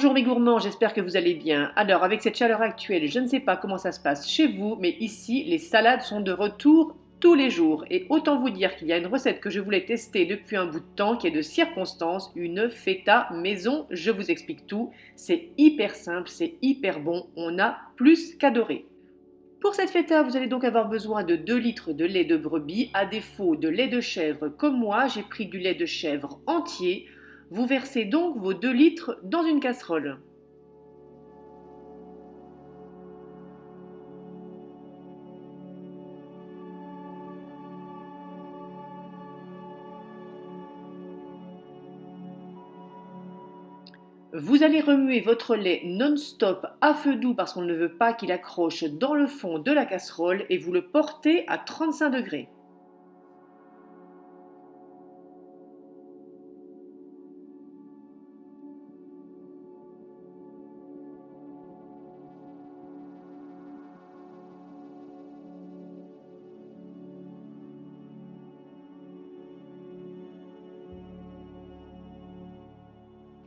Bonjour mes gourmands, j'espère que vous allez bien. Alors avec cette chaleur actuelle, je ne sais pas comment ça se passe chez vous, mais ici les salades sont de retour tous les jours. Et autant vous dire qu'il y a une recette que je voulais tester depuis un bout de temps qui est de circonstance, une feta maison. Je vous explique tout, c'est hyper simple, c'est hyper bon, on a plus qu'adoré. Pour cette feta, vous allez donc avoir besoin de 2 litres de lait de brebis. À défaut de lait de chèvre comme moi, j'ai pris du lait de chèvre entier. Vous versez donc vos 2 litres dans une casserole. Vous allez remuer votre lait non-stop à feu doux parce qu'on ne veut pas qu'il accroche dans le fond de la casserole et vous le portez à 35 degrés.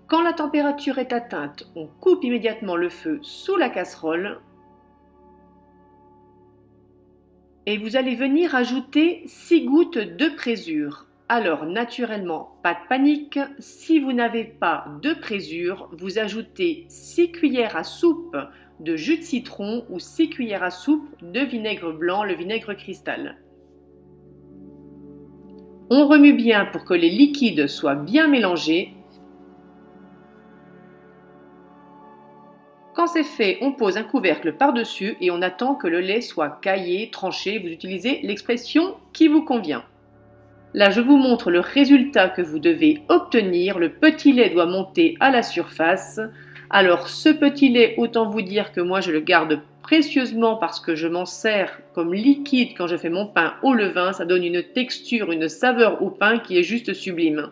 Quand la température est atteinte, on coupe immédiatement le feu sous la casserole et vous allez venir ajouter 6 gouttes de présure. Alors naturellement, pas de panique, si vous n'avez pas de présure, vous ajoutez 6 cuillères à soupe de jus de citron ou 6 cuillères à soupe de vinaigre blanc, le vinaigre cristal. On remue bien pour que les liquides soient bien mélangés. Quand c'est fait, on pose un couvercle par-dessus et on attend que le lait soit caillé, tranché. Vous utilisez l'expression qui vous convient. Là, je vous montre le résultat que vous devez obtenir. Le petit lait doit monter à la surface. Alors, ce petit lait, autant vous dire que moi, je le garde précieusement parce que je m'en sers comme liquide quand je fais mon pain au levain. Ça donne une texture, une saveur au pain qui est juste sublime.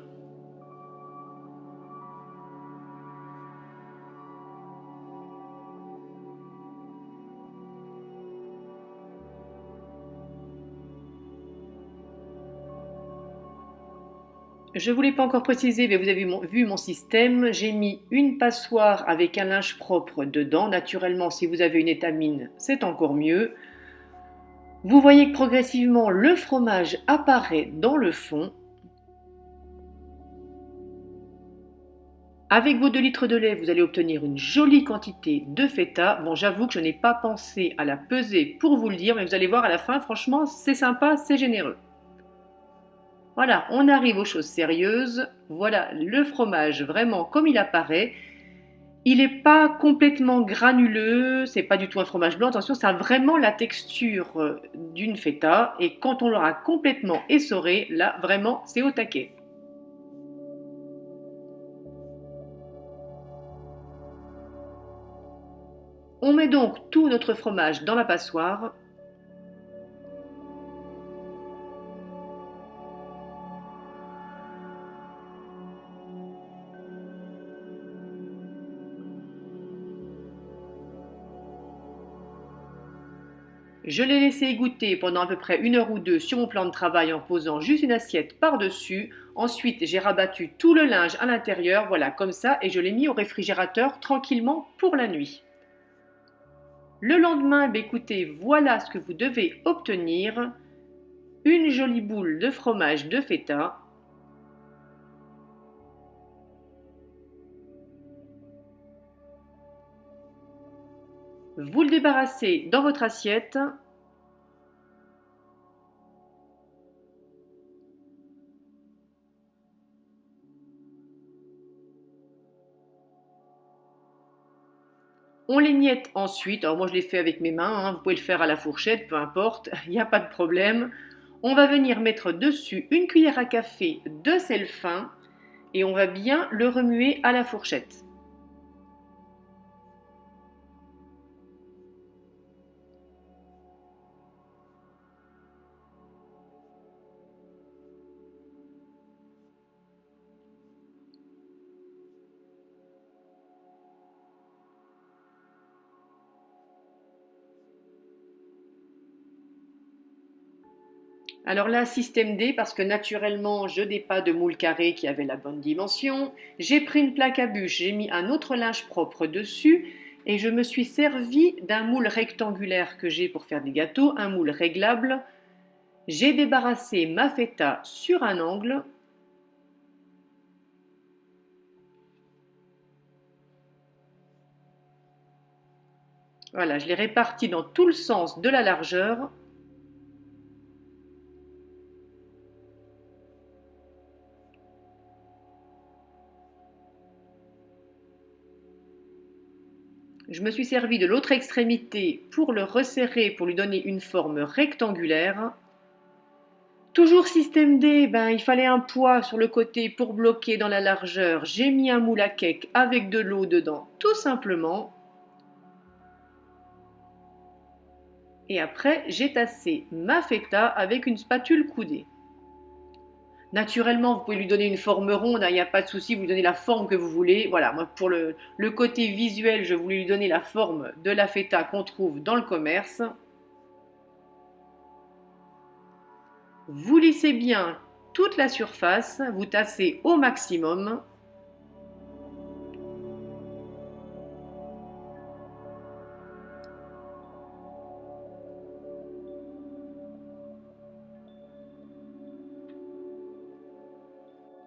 Je ne vous l'ai pas encore précisé, mais vous avez vu mon système. J'ai mis une passoire avec un linge propre dedans. Naturellement, si vous avez une étamine, c'est encore mieux. Vous voyez que progressivement, le fromage apparaît dans le fond. Avec vos 2 litres de lait, vous allez obtenir une jolie quantité de feta. Bon, j'avoue que je n'ai pas pensé à la peser pour vous le dire, mais vous allez voir à la fin, franchement, c'est sympa, c'est généreux. Voilà, on arrive aux choses sérieuses. Voilà le fromage vraiment comme il apparaît. Il n'est pas complètement granuleux, c'est pas du tout un fromage blanc. Attention, ça a vraiment la texture d'une feta. Et quand on l'aura complètement essoré, là, vraiment, c'est au taquet. On met donc tout notre fromage dans la passoire. Je l'ai laissé égoutter pendant à peu près 1 heure ou 2 sur mon plan de travail en posant juste une assiette par-dessus. Ensuite, j'ai rabattu tout le linge à l'intérieur, voilà, comme ça, et je l'ai mis au réfrigérateur tranquillement pour la nuit. Le lendemain, écoutez, voilà ce que vous devez obtenir. Une jolie boule de fromage de feta. Vous le débarrassez dans votre assiette. On l'émiette ensuite. Alors moi je l'ai fait avec mes mains, hein. Vous pouvez le faire à la fourchette, peu importe, il n'y a pas de problème. On va venir mettre dessus une cuillère à café de sel fin et on va bien le remuer à la fourchette. Alors là, système D, parce que naturellement, je n'ai pas de moule carré qui avait la bonne dimension. J'ai pris une plaque à bûche, j'ai mis un autre linge propre dessus et je me suis servi d'un moule rectangulaire que j'ai pour faire des gâteaux, un moule réglable. J'ai débarrassé ma feta sur un angle. Voilà, je l'ai réparti dans tout le sens de la largeur. Je me suis servi de l'autre extrémité pour le resserrer, pour lui donner une forme rectangulaire. Toujours système D, il fallait un poids sur le côté pour bloquer dans la largeur. J'ai mis un moule à cake avec de l'eau dedans, tout simplement. Et après, j'ai tassé ma feta avec une spatule coudée. Naturellement, vous pouvez lui donner une forme ronde, il n'y a pas de souci, vous lui donnez la forme que vous voulez. Voilà, moi pour le côté visuel, je voulais lui donner la forme de la feta qu'on trouve dans le commerce. Vous lissez bien toute la surface, vous tassez au maximum.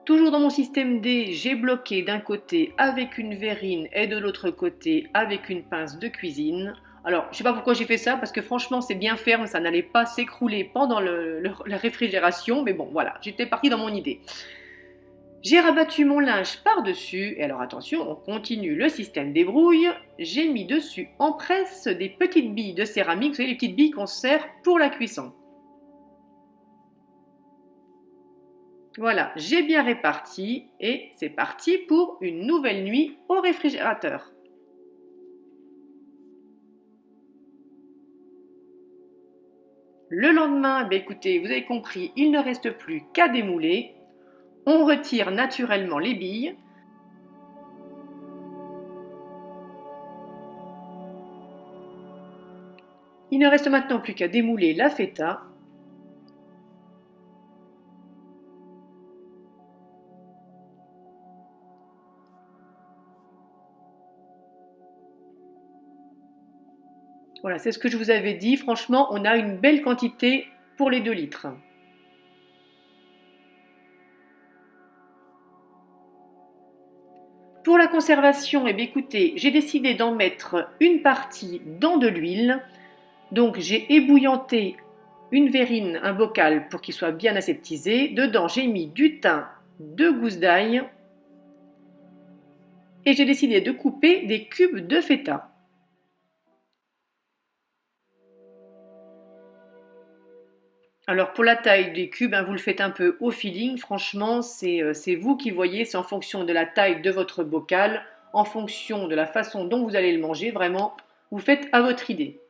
Toujours dans mon système D, j'ai bloqué d'un côté avec une verrine et de l'autre côté avec une pince de cuisine. Alors, je ne sais pas pourquoi j'ai fait ça, parce que franchement, c'est bien ferme, ça n'allait pas s'écrouler pendant la réfrigération, mais bon, voilà, j'étais partie dans mon idée. J'ai rabattu mon linge par-dessus, et alors attention, on continue le système débrouille. J'ai mis dessus en presse des petites billes de céramique, vous savez, les petites billes qu'on sert pour la cuisson. Voilà, j'ai bien réparti et c'est parti pour une nouvelle nuit au réfrigérateur. Le lendemain, écoutez, vous avez compris, il ne reste plus qu'à démouler. On retire naturellement les billes. Il ne reste maintenant plus qu'à démouler la feta. Voilà, c'est ce que je vous avais dit. Franchement, on a une belle quantité pour les 2 litres. Pour la conservation, écoutez, j'ai décidé d'en mettre une partie dans de l'huile. Donc j'ai ébouillanté une verrine, un bocal pour qu'il soit bien aseptisé. Dedans, j'ai mis du thym, 2 gousses d'ail et j'ai décidé de couper des cubes de feta. Alors pour la taille des cubes, vous le faites un peu au feeling. Franchement, c'est vous qui voyez, c'est en fonction de la taille de votre bocal, en fonction de la façon dont vous allez le manger. Vraiment, vous faites à votre idée.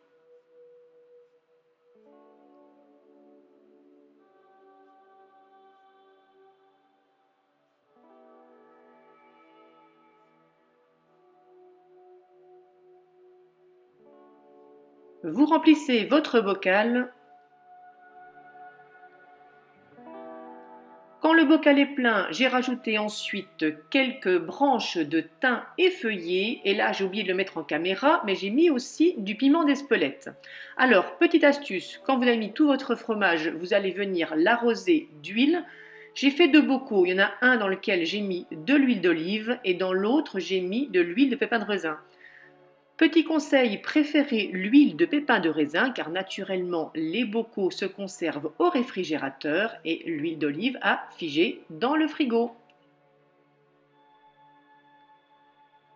Vous remplissez votre bocal. Quand le bocal est plein, j'ai rajouté ensuite quelques branches de thym effeuillées. Et là, j'ai oublié de le mettre en caméra, mais j'ai mis aussi du piment d'Espelette. Alors, petite astuce, quand vous avez mis tout votre fromage, vous allez venir l'arroser d'huile. J'ai fait 2 bocaux. Il y en a un dans lequel j'ai mis de l'huile d'olive et dans l'autre, j'ai mis de l'huile de pépin de raisin. Petit conseil, préférez l'huile de pépin de raisin car naturellement les bocaux se conservent au réfrigérateur et l'huile d'olive a figé dans le frigo.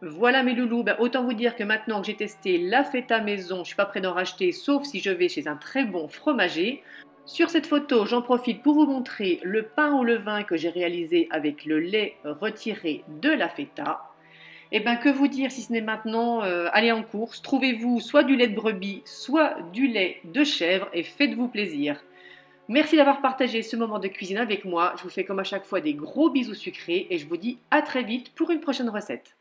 Voilà mes loulous, autant vous dire que maintenant que j'ai testé la feta maison, je ne suis pas prêt d'en racheter sauf si je vais chez un très bon fromager. Sur cette photo, j'en profite pour vous montrer le pain au levain que j'ai réalisé avec le lait retiré de la feta. Que vous dire si ce n'est maintenant aller en course, trouvez-vous soit du lait de brebis, soit du lait de chèvre et faites-vous plaisir. Merci d'avoir partagé ce moment de cuisine avec moi. Je vous fais comme à chaque fois des gros bisous sucrés et je vous dis à très vite pour une prochaine recette.